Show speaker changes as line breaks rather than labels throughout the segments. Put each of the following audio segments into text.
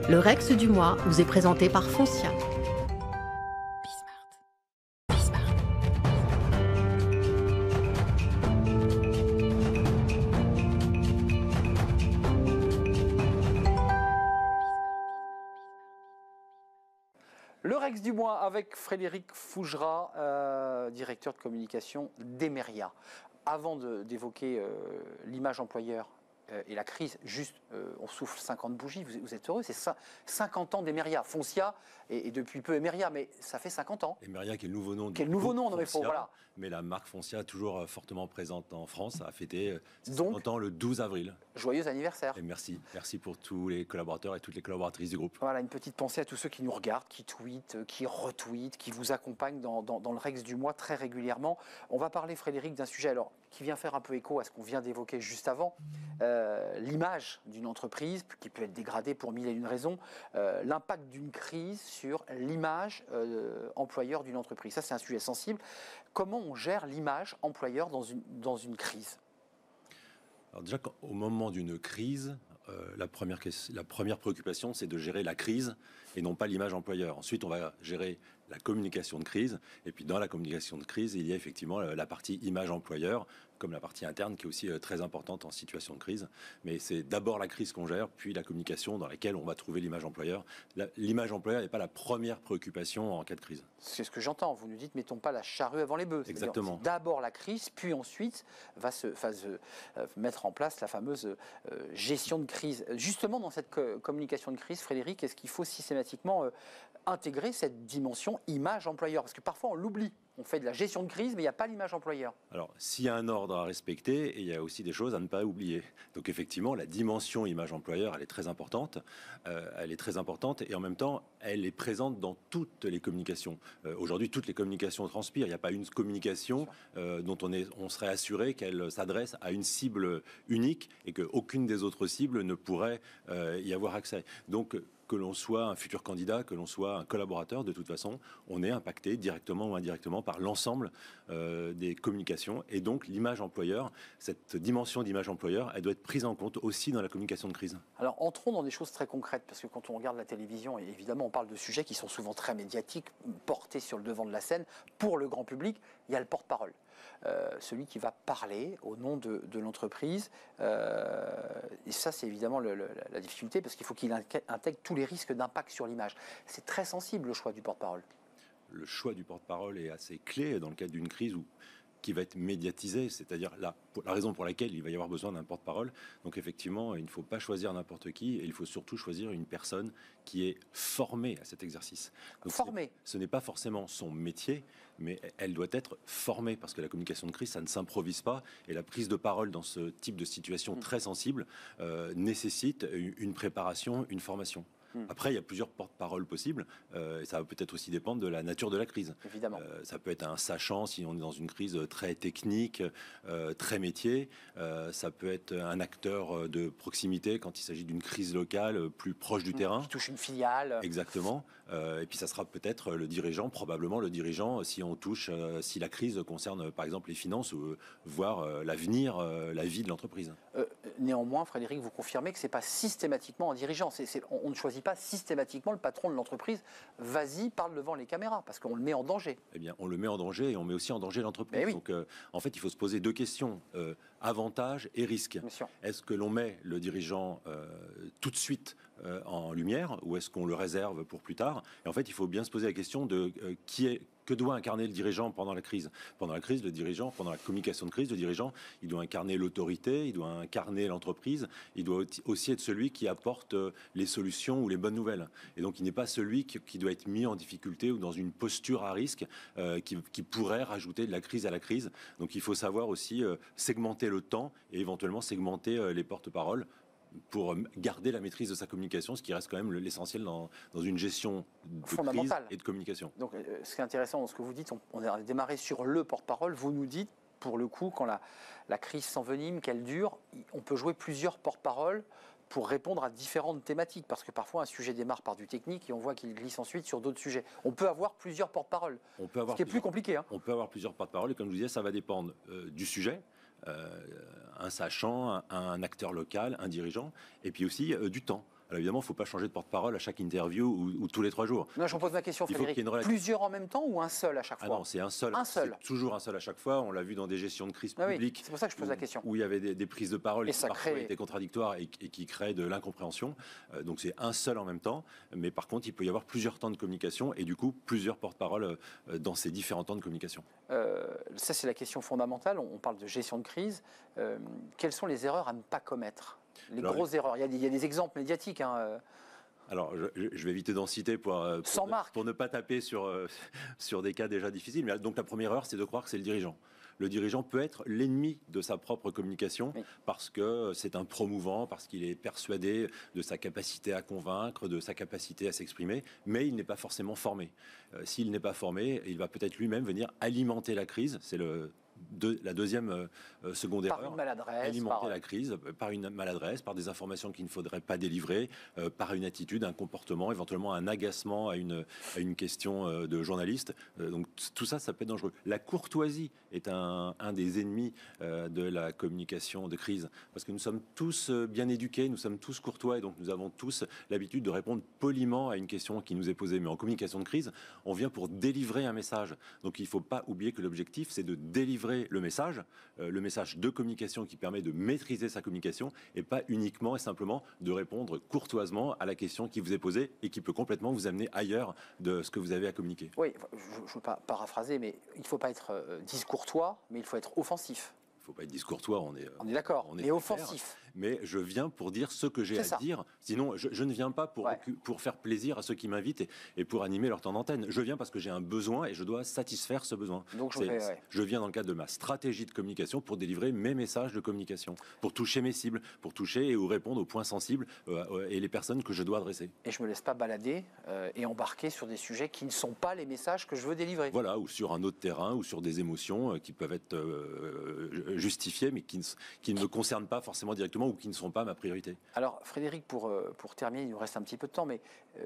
Le Rex du mois vous est présenté par Foncia.
Le Rex du mois avec Frédéric Fougera, directeur de communication d'Emeria. Avant d'évoquer l'image employeur et la crise, juste on souffle 50 bougies, vous êtes heureux, c'est 50 ans d'Emeria. Foncia et depuis peu Emeria, mais ça fait 50 ans.
Emeria qui est le nouveau nom.
Quel nouveau nom, non mais faut, voilà.
Mais la marque Foncia, toujours fortement présente en France, a fêté 50 ans le 12 avril.
Joyeux anniversaire.
Et merci pour tous les collaborateurs et toutes les collaboratrices du groupe.
Voilà, une petite pensée à tous ceux qui nous regardent, qui tweetent, qui retweetent, qui vous accompagnent dans le Rex du mois très régulièrement. On va parler, Frédéric, d'un sujet alors qui vient faire un peu écho à ce qu'on vient d'évoquer juste avant, l'image d'une entreprise qui peut être dégradée pour mille et une raisons, l'impact d'une crise sur l'image employeur d'une entreprise. Ça, c'est un sujet sensible. Comment on gère l'image employeur dans une crise ?
Alors déjà, au moment d'une crise, la première préoccupation, c'est de gérer la crise et non pas l'image employeur. Ensuite, on va gérer la communication de crise. Et puis, dans la communication de crise, il y a effectivement la partie image employeur, comme la partie interne, qui est aussi très importante en situation de crise. Mais c'est d'abord la crise qu'on gère, puis la communication dans laquelle on va trouver l'image employeur. L'image employeur n'est pas la première préoccupation en cas de crise.
C'est ce que j'entends. Vous nous dites, mettons pas la charrue avant les bœufs.
Exactement.
D'abord la crise, puis ensuite va se mettre en place la fameuse gestion de crise. Justement, dans cette communication de crise, Frédéric, est-ce qu'il faut systématiquement intégrer cette dimension image employeur? Parce que parfois, on l'oublie. On fait de la gestion de crise, mais il n'y a pas l'image employeur.
Alors, s'il y a un ordre à respecter, et il y a aussi des choses à ne pas oublier. Donc, effectivement, la dimension image employeur, elle est très importante. Et en même temps, elle est présente dans toutes les communications. Aujourd'hui, toutes les communications transpirent. Il n'y a pas une communication dont on serait assuré qu'elle s'adresse à une cible unique et qu'aucune des autres cibles ne pourrait y avoir accès. Donc, que l'on soit un futur candidat, que l'on soit un collaborateur, de toute façon, on est impacté directement ou indirectement par l'ensemble des communications. Et donc, l'image employeur, cette dimension d'image employeur, elle doit être prise en compte aussi dans la communication de crise.
Alors, entrons dans des choses très concrètes, parce que quand on regarde la télévision, et évidemment, on parle de sujets qui sont souvent très médiatiques, portés sur le devant de la scène, pour le grand public, il y a le porte-parole. Celui qui va parler au nom de l'entreprise. Et ça, c'est évidemment la difficulté, parce qu'il faut qu'il intègre tous les risques d'impact sur l'image. C'est très sensible, le choix du porte-parole.
Le choix du porte-parole est assez clé dans le cadre d'une crise qui va être médiatisée, c'est-à-dire la raison pour laquelle il va y avoir besoin d'un porte-parole. Donc effectivement, il ne faut pas choisir n'importe qui, et il faut surtout choisir une personne qui est formée à cet exercice. Donc
formée.
Ce n'est pas forcément son métier, mais elle doit être formée, parce que la communication de crise, ça ne s'improvise pas, et la prise de parole dans ce type de situation très sensible nécessite une préparation, une formation. Après, il y a plusieurs porte-paroles possibles, et ça va peut-être aussi dépendre de la nature de la crise.
Évidemment.
Ça peut être un sachant si on est dans une crise très technique, très métier. Ça peut être un acteur de proximité quand il s'agit d'une crise locale plus proche du terrain.
Qui touche une filiale.
Exactement. Et puis ça sera peut-être le dirigeant, probablement le dirigeant, si la crise concerne par exemple les finances, voire l'avenir, la vie de l'entreprise.
Néanmoins, Frédéric, vous confirmez que ce n'est pas systématiquement un dirigeant. On ne choisit pas systématiquement le patron de l'entreprise. Vas-y, parle devant les caméras, parce qu'on le met en danger.
Eh bien, on le met en danger et on met aussi en danger l'entreprise.
Oui.
Donc, en fait, il faut se poser deux questions, avantages et risques. Est-ce que l'on met le dirigeant tout de suite en lumière, ou est-ce qu'on le réserve pour plus tard? Et en fait, il faut bien se poser la question de que doit incarner le dirigeant pendant la crise. Pendant la crise, le dirigeant, pendant la communication de crise, le dirigeant, il doit incarner l'autorité, il doit incarner l'entreprise, il doit aussi être celui qui apporte les solutions ou les bonnes nouvelles. Et donc, il n'est pas celui qui doit être mis en difficulté ou dans une posture à risque qui pourrait rajouter de la crise à la crise. Donc, il faut savoir aussi segmenter le temps et éventuellement segmenter les porte-paroles pour garder la maîtrise de sa communication, ce qui reste quand même l'essentiel dans une gestion de crise et de communication.
Donc, ce qui est intéressant dans ce que vous dites, on a démarré sur le porte-parole. Vous nous dites, pour le coup, quand la crise s'envenime, qu'elle dure, on peut jouer plusieurs porte-paroles pour répondre à différentes thématiques, parce que parfois un sujet démarre par du technique et on voit qu'il glisse ensuite sur d'autres sujets. On peut avoir plusieurs porte-paroles, ce qui est plus compliqué.
On peut avoir plusieurs porte-paroles, et comme je vous disais, ça va dépendre du sujet. Un sachant, un acteur local, un dirigeant, et puis aussi du temps. Alors évidemment, il ne faut pas changer de porte-parole à chaque interview ou tous les 3 jours.
Non, je pose ma question, Frédéric. Plusieurs en même temps ou un seul à chaque fois?
Non, c'est un seul.
C'est
toujours un seul à chaque fois. On l'a vu dans des gestions de crise publique.
C'est pour ça que je pose la question.
Où il y avait des prises de parole qui parfois étaient contradictoires et qui créaient de l'incompréhension. Donc c'est un seul en même temps. Mais par contre, il peut y avoir plusieurs temps de communication et du coup, plusieurs porte-paroles dans ces différents temps de communication.
Ça, c'est la question fondamentale. On parle de gestion de crise. Quelles sont les erreurs à ne pas commettre? Les grosses erreurs. Il y a des exemples médiatiques.
Alors, je vais éviter d'en citer pour ne pas taper sur des cas déjà difficiles. Mais donc, la première erreur, c'est de croire que c'est le dirigeant. Le dirigeant peut être l'ennemi de sa propre communication parce que c'est un promouvant, parce qu'il est persuadé de sa capacité à convaincre, de sa capacité à s'exprimer, mais il n'est pas forcément formé. S'il n'est pas formé, il va peut-être lui-même venir alimenter la crise. C'est la deuxième seconde erreur.
Par une maladresse.
Alimenter la crise par une maladresse, par des informations qu'il ne faudrait pas délivrer, par une attitude, un comportement, éventuellement un agacement à une question de journaliste. Donc tout ça, ça peut être dangereux. La courtoisie est un des ennemis de la communication de crise. Parce que nous sommes tous bien éduqués, nous sommes tous courtois et donc nous avons tous l'habitude de répondre poliment à une question qui nous est posée. Mais en communication de crise, on vient pour délivrer un message. Donc il ne faut pas oublier que l'objectif, c'est de délivrer le message de communication qui permet de maîtriser sa communication et pas uniquement et simplement de répondre courtoisement à la question qui vous est posée et qui peut complètement vous amener ailleurs de ce que vous avez à communiquer.
Oui, je ne veux pas paraphraser, mais il ne faut pas être discourtois, mais il faut être offensif.
Il ne faut pas être discourtois, on est
d'accord, mais offensif.
Mais je viens pour dire ce que j'ai à dire. Sinon, je ne viens pas pour faire plaisir à ceux qui m'invitent et pour animer leur temps d'antenne. Je viens parce que j'ai un besoin et je dois satisfaire ce besoin.
Donc
je viens dans le cadre de ma stratégie de communication pour délivrer mes messages de communication, pour toucher mes cibles, pour toucher et ou répondre aux points sensibles et les personnes que je dois adresser.
Et je ne me laisse pas balader et embarquer sur des sujets qui ne sont pas les messages que je veux délivrer.
Voilà, ou sur un autre terrain, ou sur des émotions qui peuvent être justifiées, mais qui ne me concernent pas forcément directement ou qui ne seront pas ma priorité.
Alors Frédéric, pour terminer, il nous reste un petit peu de temps, mais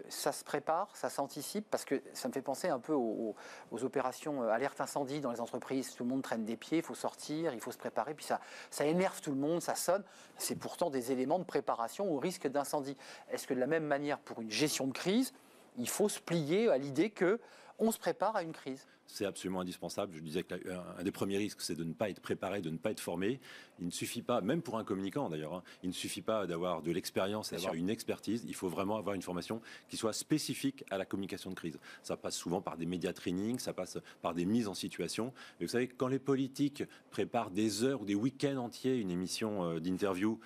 ça se prépare, ça s'anticipe, parce que ça me fait penser un peu aux opérations alerte incendie dans les entreprises. Tout le monde traîne des pieds, il faut sortir, il faut se préparer, puis ça énerve tout le monde, ça sonne. C'est pourtant des éléments de préparation au risque d'incendie. Est-ce que de la même manière, pour une gestion de crise, il faut se plier à l'idée qu'on se prépare à une crise?
C'est absolument indispensable. Je disais qu'un des premiers risques, c'est de ne pas être préparé, de ne pas être formé. Il ne suffit pas, même pour un communicant d'ailleurs, il ne suffit pas d'avoir de l'expérience et d'avoir une expertise. Il faut vraiment avoir une formation qui soit spécifique à la communication de crise. Ça passe souvent par des médias training, ça passe par des mises en situation. Mais vous savez, quand les politiques préparent des heures ou des week-ends entiers une émission d'interview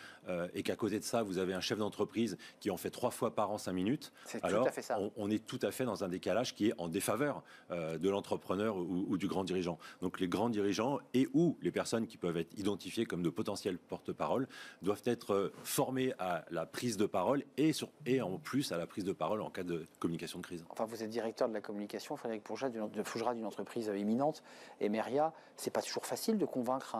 et qu'à côté de ça, vous avez un chef d'entreprise qui en fait 3 fois par an 5 minutes, alors on est tout à fait dans un décalage qui est en défaveur de l'entrepreneur ou du grand dirigeant. Donc les grands dirigeants et ou les personnes qui peuvent être identifiées comme de potentiels porte-parole doivent être formés à la prise de parole et en plus à la prise de parole en cas de communication de crise.
Enfin, vous êtes directeur de la communication, Frédéric Fougera, d'une entreprise imminente, Emeria. C'est pas toujours facile de convaincre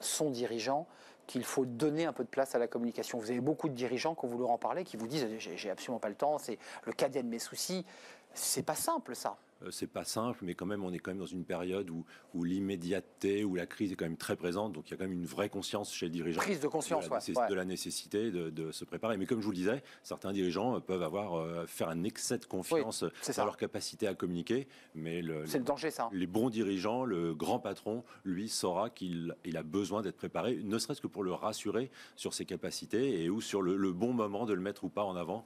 son dirigeant qu'il faut donner un peu de place à la communication. Vous avez beaucoup de dirigeants, quand vous leur en parlez, qui vous disent « j'ai absolument pas le temps, c'est le cadet de mes soucis ». C'est pas simple, ça.
C'est pas simple, mais quand même, on est quand même dans une période où l'immédiateté, où la crise est quand même très présente. Donc il y a quand même une vraie conscience chez le dirigeant.
Prise de conscience,
de la nécessité de se préparer. Mais comme je vous le disais, certains dirigeants peuvent faire un excès de confiance dans leur capacité à communiquer. Mais
c'est le danger, ça.
Les bons dirigeants, le grand patron, lui, saura qu'il a besoin d'être préparé, ne serait-ce que pour le rassurer sur ses capacités et ou sur le bon moment de le mettre ou pas en avant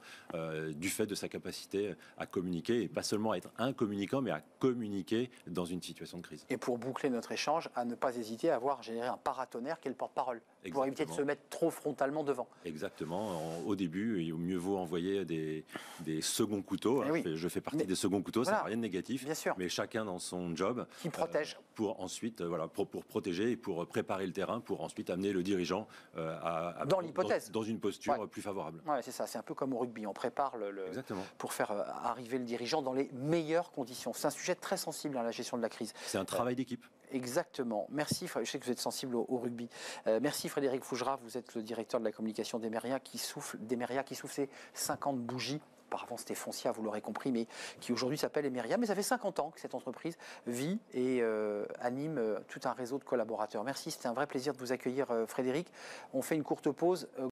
du fait de sa capacité à communiquer et pas seulement à être un communicant, mais à communiquer dans une situation de crise.
Et pour boucler notre échange, à ne pas hésiter à générer un paratonnerre qui est le porte-parole, pour éviter de se mettre trop frontalement devant.
Exactement. Au début, il mieux vaut envoyer des seconds couteaux. Je fais partie des seconds couteaux, ça n'a rien de négatif.
Bien sûr.
Mais chacun dans son job.
Qui protège.
Pour ensuite, pour protéger et pour préparer le terrain, pour ensuite amener le dirigeant
dans l'hypothèse.
Dans une posture plus favorable.
Ouais, c'est ça. C'est un peu comme au rugby. On prépare pour faire arriver le dirigeant dans les meilleures conditions. C'est un sujet très sensible, la gestion de la crise.
C'est un travail d'équipe.
Exactement. Merci. Je sais que vous êtes sensible au rugby. Merci Frédéric Fougera. Vous êtes le directeur de la communication d'Emeria qui souffle ses 50 bougies. Auparavant, c'était Foncia, vous l'aurez compris, mais qui aujourd'hui s'appelle Emeria. Mais ça fait 50 ans que cette entreprise vit et anime tout un réseau de collaborateurs. Merci, c'était un vrai plaisir de vous accueillir, Frédéric. On fait une courte pause.